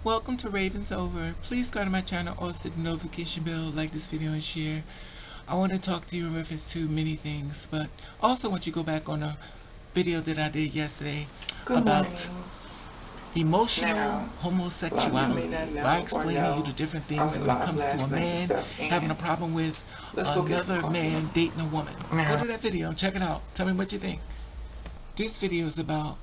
Welcome to Ravenovah. Please go to my channel, also hit the notification bell, like this video and share. I want to talk to you in reference to many things, but also want you to go back on a video that I did yesterday about emotional homosexuality, by explaining you the different things when it comes to a man having a problem with another man dating a woman. Go to that video and check it out. Tell me what you think. This video is about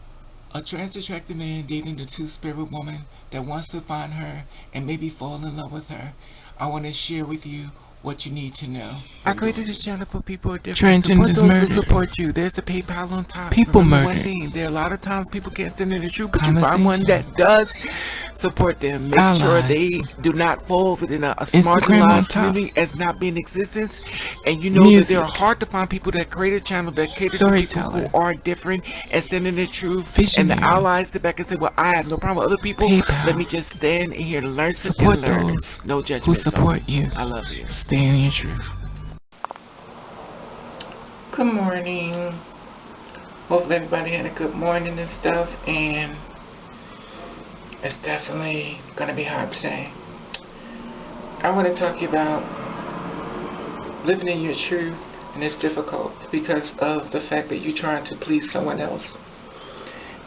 a trans-attracted man dating the two-spirit woman that wants to find her and maybe fall in love with her. I want to share with you what you need to know. I created this channel for people who are different. Transgenders murdered. Support you. There's a PayPal on top. People murdered. One thing, there are a lot of times people can't stand in the truth, but you find one that does support them. Make sure they do not fall within a marginalized community as not being in existence. And you know that there are hard to find people that create a channel that caters to people who are different and stand in the truth. And the allies sit back and say, well, I have no problem with other people. Let me just stand in here to learn, support those no judgment who support you. I love you. Stay in your truth. Good morning. Hopefully everybody had a good morning and stuff, and it's definitely going to be hot today. I want to talk to you about living in your truth, and it's difficult because of the fact that you're trying to please someone else.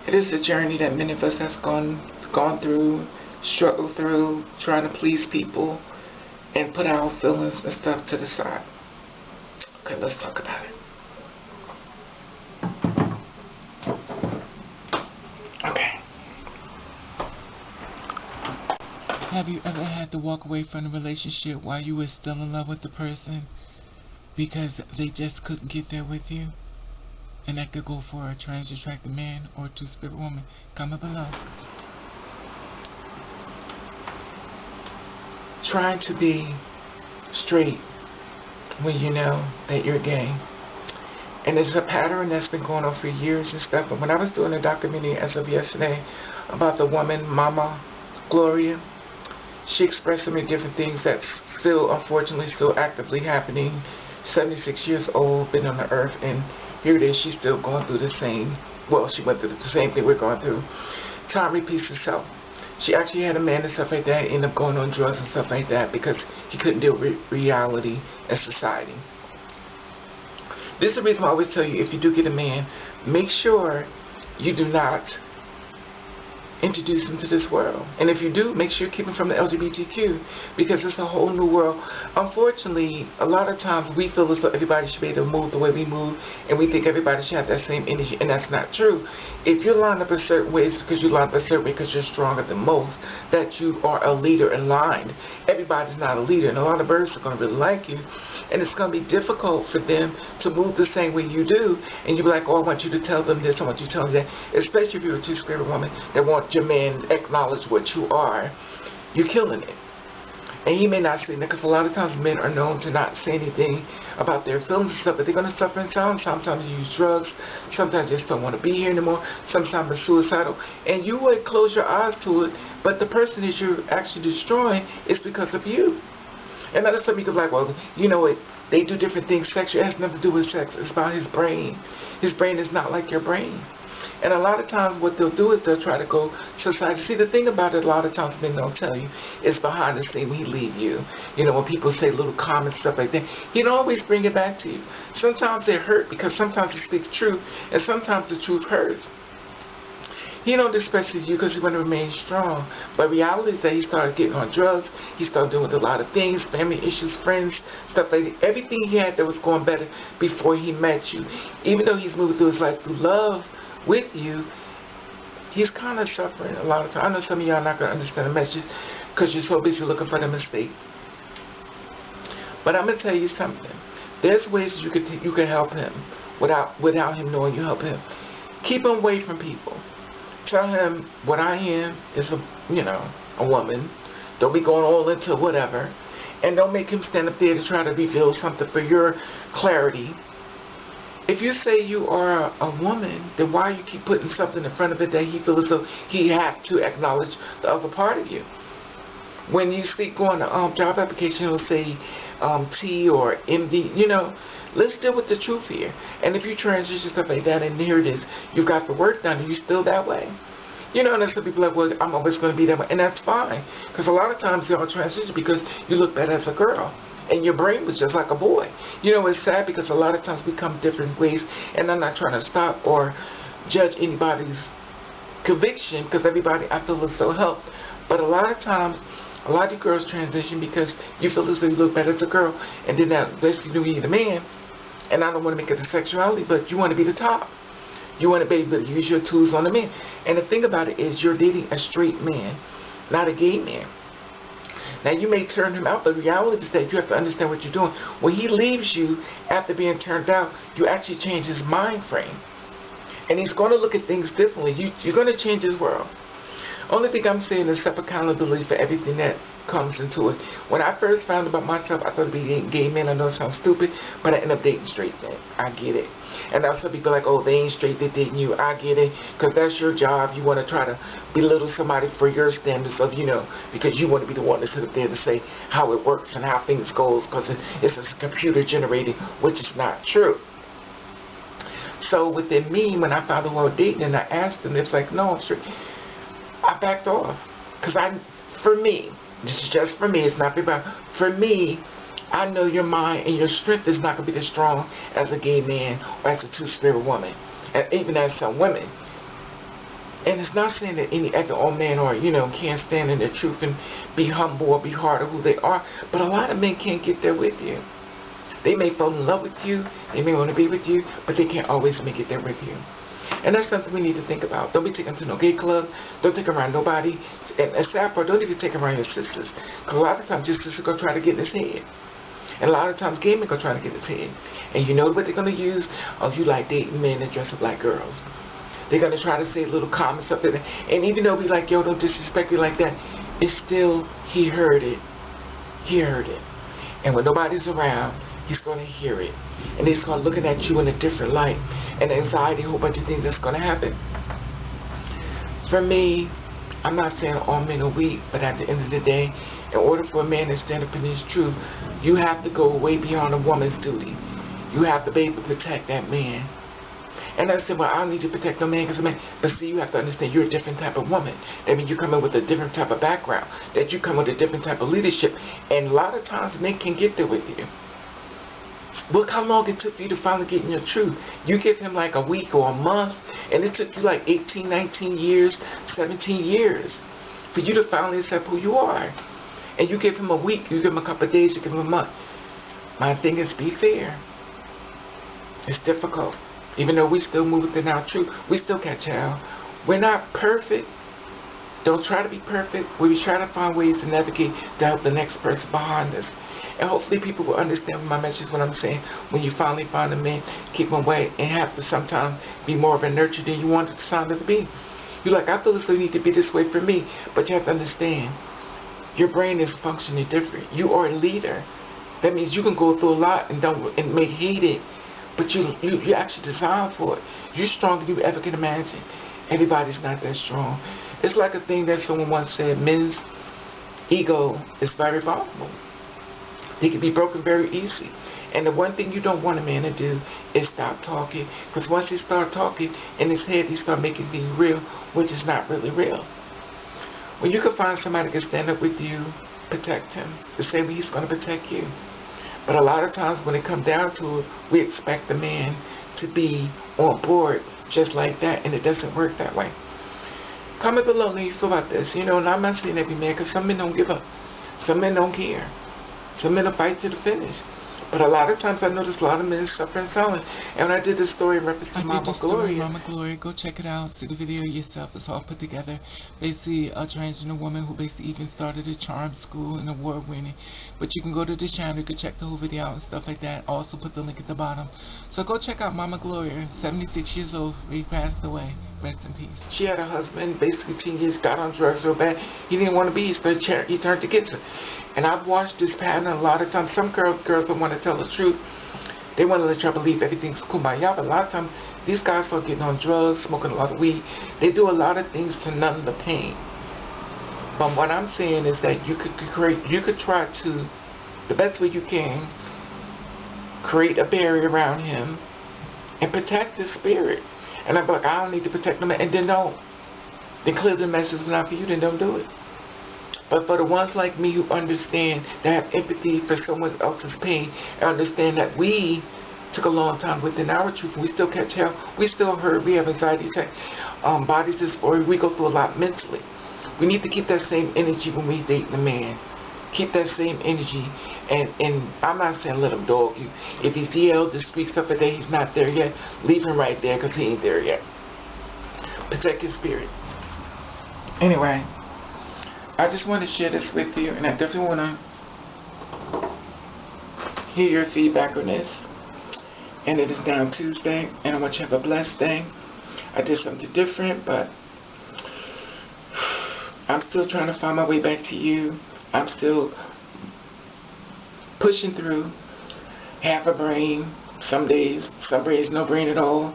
It is a journey that many of us have gone through, struggled through, trying to please people and put our feelings and stuff to the side. Okay, let's talk about it. Okay. Have you ever had to walk away from a relationship while you were still in love with the person because they just couldn't get there with you? And that could go for a trans-attracted man or a two-spirit woman. Comment below. Trying to be straight when you know that you're gay. And it's a pattern that's been going on for years and stuff. But when I was doing a documentary as of yesterday about the woman, Mama Gloria, she expressed so many different things that's still, unfortunately, still actively happening. 76 years old, been on the earth, and here it is, she's still going through the same, well, she went through the same thing we're going through. Time repeats itself. She actually had a man and stuff like that, ended up going on drugs and stuff like that because he couldn't deal with reality and society. This is the reason why I always tell you, if you do get a man, make sure you do not introduce him to this world. And if you do, make sure you keep him from the LGBTQ, because it's a whole new world. Unfortunately, a lot of times we feel as though everybody should be able to move the way we move, and we think everybody should have that same energy, and that's not true. If you're lined up a certain way, it's because you're lined up a certain way because you're stronger than most, that you are a leader in line. Everybody's not a leader, and a lot of birds are going to really like you, and it's going to be difficult for them to move the same way you do, and you'll be like, oh, I want you to tell them this, I want you to tell them that, especially if you're a two-spirit woman that wants your man to acknowledge what you are. You're killing it. And he may not say that, because a lot of times men are known to not say anything about their feelings and stuff, but they're going to suffer in silence. Sometimes you use drugs, sometimes you just don't want to be here anymore, sometimes they're suicidal, and you would close your eyes to it, but the person that you're actually destroying is because of you. And other stuff you could be like, well, you know what, they do different things sexually. It has nothing to do with sex. It's about his brain. His brain is not like your brain. And a lot of times what they'll do is they'll try to go society. See, the thing about it, a lot of times men don't tell you, is behind the scene when he leave you. You know, when people say little comments, stuff like that, he don't always bring it back to you. Sometimes they hurt because sometimes he speaks truth, and sometimes the truth hurts. He don't disrespect you because he want to remain strong. But reality is that he started getting on drugs. He started doing a lot of things, family issues, friends, stuff like that. Everything he had that was going better before he met you. Even though he's moving through his life through love with you, he's kind of suffering a lot of times. I know some of y'all are not going to understand the message because you're so busy looking for the mistake. But I'm going to tell you something. There's ways you can help him without him knowing you help him. Keep him away from people. Tell him what I am is a woman. Don't be going all into whatever. And don't make him stand up there to try to reveal something for your clarity. If you say you are a woman, then why you keep putting something in front of it that he feels as though he has to acknowledge the other part of you? When you see going to job application, it'll say T or MD, let's deal with the truth here. And if you transition stuff like that, and here it is, you've got the work done, and you're still that way. You know, and then some people are like, well, I'm always going to be that way. And that's fine. Because a lot of times y'all transition because you look better as a girl. And your brain was just like a boy. You know, it's sad because a lot of times we come different ways. And I'm not trying to stop or judge anybody's conviction because everybody, I feel, is so helped. But a lot of times, a lot of you girls transition because you feel as though you look better as a girl. And then that basically you need a man. And I don't want to make it a sexuality, but you want to be the top. You want to be able to use your tools on the man. And the thing about it is you're dating a straight man, not a gay man. Now you may turn him out, but the reality is that you have to understand what you're doing. When he leaves you after being turned out, you actually change his mind frame. And he's going to look at things differently. You're going to change his world. Only thing I'm saying is self accountability for everything that comes into it. When I first found about myself, I thought it'd be gay men. I know it sounds stupid, but I ended up dating straight men. I get it. And now some people are like, oh, they ain't straight, they're dating you. I get it, because that's your job. You want to try to belittle somebody for your standards of, you know, because you want to be the one that's up there to say how it works and how things goes, because it's a computer generated, which is not true. So within me, when I found the word dating and I asked them, it's like, no, I'm straight. I backed off. Because for me, this is just for me, it's not about, for me, I know your mind and your strength is not going to be as strong as a gay man or as a two-spirit woman. And even as some women. And it's not saying that any other old man or, you know, can't stand in their truth and be humble or be hard of who they are. But a lot of men can't get there with you. They may fall in love with you, they may want to be with you, but they can't always make it there with you. And that's something we need to think about. Don't be taking them to no gay club. Don't take them around nobody. And a sad part, don't even take them around your sisters. Because a lot of times your sisters go try to get in his head. And a lot of times gay men go try to get in his head. And you know what they're going to use? Oh, you like dating men that dress up like girls. They're going to try to say little comments up there. And even though we like, yo, don't disrespect me like that, it's still, he heard it. He heard it. And when nobody's around, he's going to hear it. And he's going to look at you in a different light. And anxiety, a whole bunch of things that's going to happen. For me, I'm not saying all men are weak, but at the end of the day, in order for a man to stand up in his truth, you have to go way beyond a woman's duty. You have to be able to protect that man. And I said, well, I don't need to protect no man because a man. But see, you have to understand you're a different type of woman. That means you come in with a different type of background. That you come with a different type of leadership. And a lot of times men can get there with you. Look how long it took for you to finally get in your truth. You give him like a week or a month, and it took you like 18, 19 years, 17 years for you to finally accept who you are. And you give him a week, you give him a couple of days, you give him a month. My thing is be fair. It's difficult. Even though we still move within our truth, we still catch hell. We're not perfect. Don't try to be perfect. We try to find ways to navigate to help the next person behind us. And hopefully people will understand my message, what I'm saying. When you finally find a man, keep him away and have to sometimes be more of a nurture than you wanted the sound of to be. You're like, I feel as though you need to be this way for me. But you have to understand, your brain is functioning different. You are a leader. That means you can go through a lot and may hate it. But you actually designed for it. You're stronger than you ever can imagine. Everybody's not that strong. It's like a thing that someone once said, men's ego is very vulnerable. They can be broken very easily. And the one thing you don't want a man to do is stop talking. Because once he starts talking, in his head he starts making things real, which is not really real. When you can find somebody that can stand up with you, protect him. The same way he's going to protect you. But a lot of times when it comes down to it, we expect the man to be on board just like that. And it doesn't work that way. Comment below how you feel about this. You know, and I'm not saying every man, because some men don't give up. Some men don't care. Some men will fight to the finish. But a lot of times I notice a lot of men suffer in silence. And when I did this story in reference to Mama Gloria. Mama Gloria, go check it out. See the video yourself. It's all put together. Basically, a transgender woman who basically even started a charm school and award-winning. But you can go to the channel. You can check the whole video out and stuff like that. Also put the link at the bottom. So go check out Mama Gloria, 76 years old. He passed away. Rest in peace. She had a husband, basically 10 years, got on drugs real bad. He didn't want to be. He turned against her. And I've watched this pattern a lot of times. Some girls don't want to tell the truth. They want to let you believe everything's kumbaya. But a lot of times, these guys start getting on drugs, smoking a lot of weed. They do a lot of things to numb the pain. But what I'm saying is that you could try to, the best way you can, create a barrier around him and protect his spirit. And I'm like, I don't need to protect him. And then don't. then clear the message not for you, then don't do it. But for the ones like me who understand, that have empathy for someone else's pain, and understand that we took a long time within our truth, we still catch hell, we still hurt, we have anxiety attack, body dysphoria, we go through a lot mentally. We need to keep that same energy when we date the man. Keep that same energy, and I'm not saying let him dog you. If he's yelled, the street stuff a day, he's not there yet, leave him right there because he ain't there yet. Protect his spirit. Anyway, I just want to share this with you, and I definitely want to hear your feedback on this. And it is now Tuesday, and I want you to have a blessed day. I did something different, but I'm still trying to find my way back to you. I'm still pushing through. Half a brain, some days, some days no brain at all.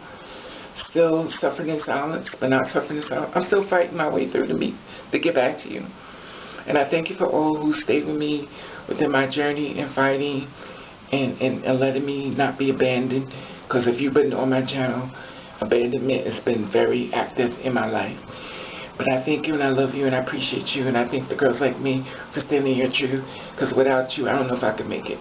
Still suffering in silence, but not suffering in silence. I'm still fighting my way through to get back to you. And I thank you for all who stayed with me within my journey and fighting and letting me not be abandoned. Because if you've been on my channel, abandonment has been very active in my life. But I thank you and I love you and I appreciate you, and I thank the girls like me for standing your truth, because without you I don't know if I could make it.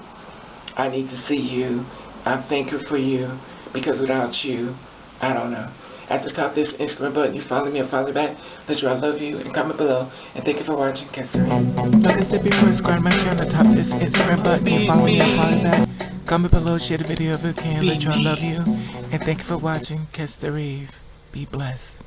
I need to see you. I'm thankful for you, because without you I don't know. At the top of this Instagram button, you follow me or follow back. Let you I love you, and comment below, and thank you for watching. Like I said before, subscribe to my channel. Top of this Instagram button, you follow me or follow back. Comment below, share the video if you can. Let you I love you, and thank you for watching. Catch the rave. Be blessed.